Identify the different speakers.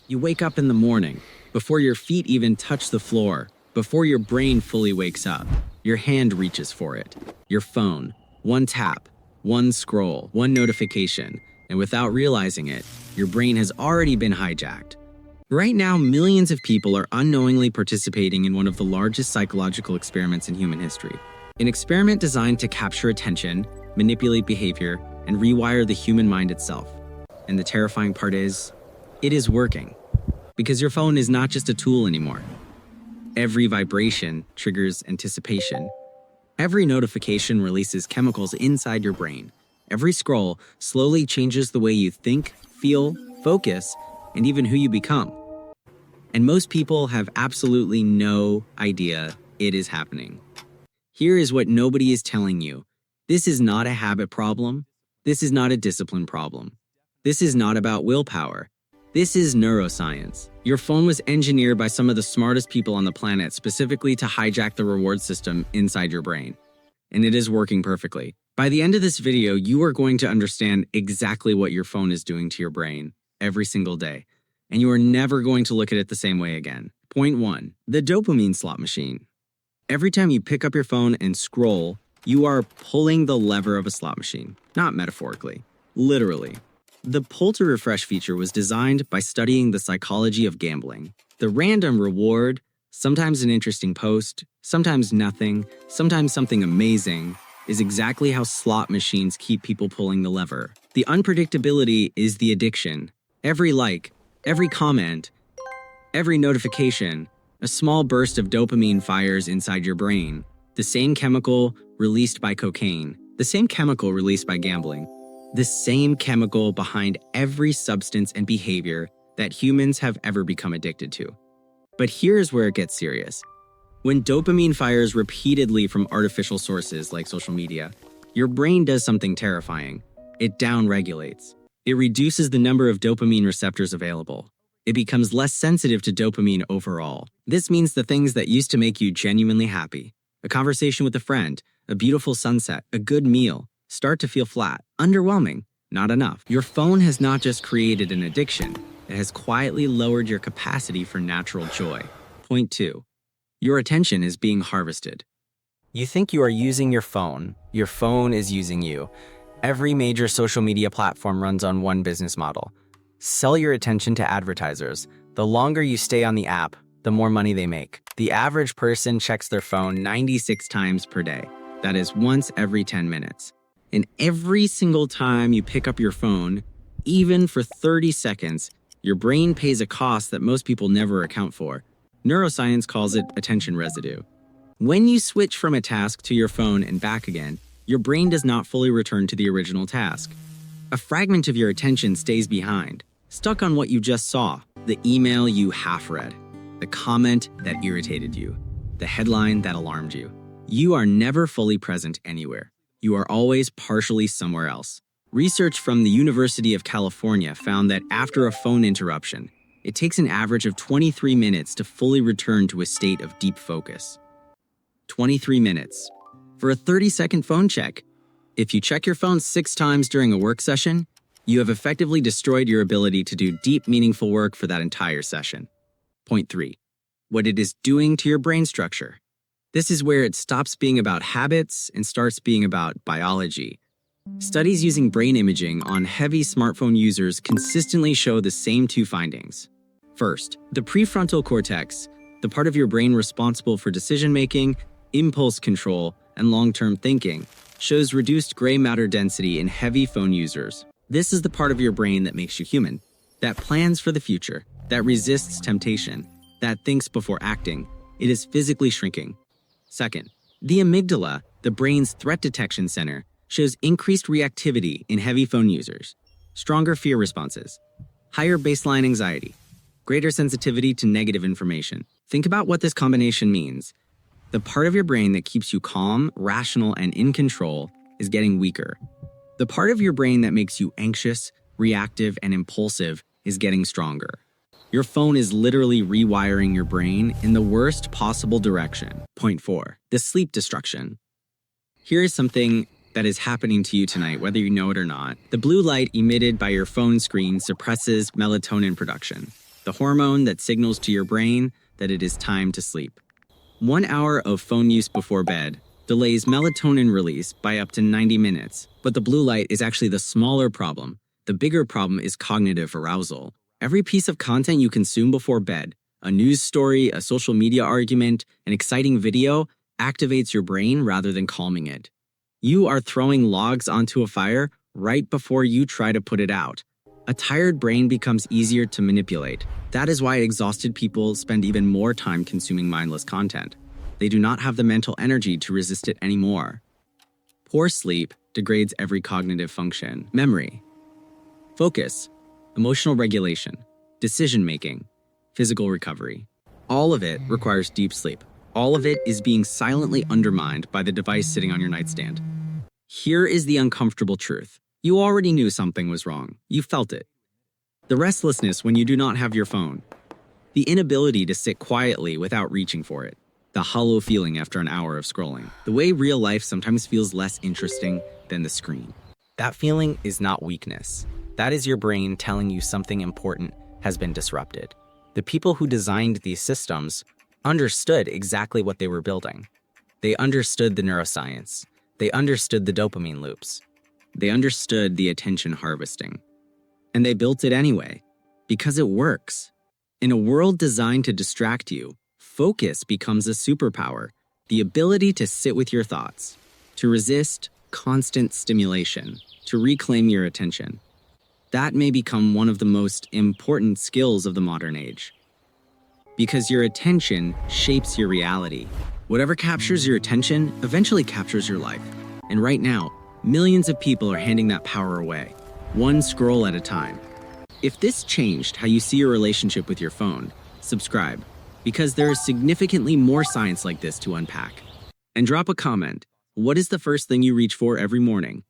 Speaker 1: You wake up in the morning, before your feet even touch the floor, before your brain fully wakes up, your hand reaches for it. Your phone, one tap, one scroll, one notification, and without realizing it, your brain has already been hijacked. Right now, millions of people are unknowingly participating in one of the largest psychological experiments in human history. An experiment designed to capture attention, manipulate behavior, and rewire the human mind itself. And the terrifying part is, it is working. Because your phone is not just a tool anymore. Every vibration triggers anticipation. Every notification releases chemicals inside your brain. Every scroll slowly changes the way you think, feel, focus, and even who you become. And most people have absolutely no idea it is happening. Here is what nobody is telling you. This is not a habit problem. This is not a discipline problem. This is not about willpower. This is neuroscience. Your phone was engineered by some of the smartest people on the planet specifically to hijack the reward system inside your brain. And it is working perfectly. By the end of this video, you are going to understand exactly what your phone is doing to your brain every single day. And you are never going to look at it the same way again. Point 1. The dopamine slot machine. Every time you pick up your phone and scroll, you are pulling the lever of a slot machine. Not metaphorically, literally. The pull to refresh feature was designed by studying the psychology of gambling. The random reward, sometimes an interesting post, sometimes nothing, sometimes something amazing, is exactly how slot machines keep people pulling the lever. The unpredictability is the addiction. Every like, every comment, every notification, a small burst of dopamine fires inside your brain. The same chemical released by cocaine, the same chemical released by gambling. The same chemical behind every substance and behavior that humans have ever become addicted to. But here's where it gets serious. When dopamine fires repeatedly from artificial sources like social media, your brain does something terrifying. It downregulates. It reduces the number of dopamine receptors available. It becomes less sensitive to dopamine overall. This means the things that used to make you genuinely happy, a conversation with a friend, a beautiful sunset, a good meal, start to feel flat, underwhelming, not enough. Your phone has not just created an addiction, it has quietly lowered your capacity for natural joy. Point 2. Your attention is being harvested. You think you are using your phone is using you. Every major social media platform runs on one business model. Sell your attention to advertisers. The longer you stay on the app, the more money they make. The average person checks their phone 96 times per day. That is once every 10 minutes. And every single time you pick up your phone, even for 30 seconds, your brain pays a cost that most people never account for. Neuroscience calls it attention residue. When you switch from a task to your phone and back again, your brain does not fully return to the original task. A fragment of your attention stays behind, stuck on what you just saw, the email you half read, the comment that irritated you, the headline that alarmed you. You are never fully present anywhere. You are always partially somewhere else. Research from the University of California found that after a phone interruption, it takes an average of 23 minutes to fully return to a state of deep focus. 23 minutes. For a 30-second phone check. If you check your phone 6 times during a work session, you have effectively destroyed your ability to do deep, meaningful work for that entire session. Point 3. What it is doing to your brain structure. This is where it stops being about habits and starts being about biology. Studies using brain imaging on heavy smartphone users consistently show the same 2 findings. First, the prefrontal cortex, the part of your brain responsible for decision-making, impulse control, and long-term thinking, shows reduced gray matter density in heavy phone users. This is the part of your brain that makes you human, that plans for the future, that resists temptation, that thinks before acting. It is physically shrinking. Second, the amygdala, the brain's threat detection center, shows increased reactivity in heavy phone users, stronger fear responses, higher baseline anxiety, greater sensitivity to negative information. Think about what this combination means. The part of your brain that keeps you calm, rational, and in control is getting weaker. The part of your brain that makes you anxious, reactive, and impulsive is getting stronger. Your phone is literally rewiring your brain in the worst possible direction. Point 4. The sleep destruction. Here is something that is happening to you tonight, whether you know it or not. The blue light emitted by your phone screen suppresses melatonin production. the hormone that signals to your brain that it is time to sleep. 1 hour of phone use before bed delays melatonin release by up to 90 minutes, but the blue light is actually the smaller problem. The bigger problem is cognitive arousal. Every piece of content you consume before bed, a news story, a social media argument, an exciting video, activates your brain rather than calming it. You are throwing logs onto a fire right before you try to put it out. A tired brain becomes easier to manipulate. That is why exhausted people spend even more time consuming mindless content. They do not have the mental energy to resist it anymore. Poor sleep degrades every cognitive function: memory, focus, emotional regulation, decision-making, physical recovery. All of it requires deep sleep. All of it is being silently undermined by the device sitting on your nightstand. Here is the uncomfortable truth. You already knew something was wrong. You felt it. The restlessness when you do not have your phone. The inability to sit quietly without reaching for it. The hollow feeling after an hour of scrolling. The way real life sometimes feels less interesting than the screen. That feeling is not weakness. That is your brain telling you something important has been disrupted. The people who designed these systems understood exactly what they were building. They understood the neuroscience. They understood the dopamine loops. They understood the attention harvesting. And they built it anyway, because it works. In a world designed to distract you, focus becomes a superpower, the ability to sit with your thoughts, to resist constant stimulation, to reclaim your attention. That may become one of the most important skills of the modern age. Because your attention shapes your reality. Whatever captures your attention eventually captures your life. And right now, millions of people are handing that power away, one scroll at a time. If this changed how you see your relationship with your phone, subscribe, because there is significantly more science like this to unpack. And drop a comment. What is the first thing you reach for every morning?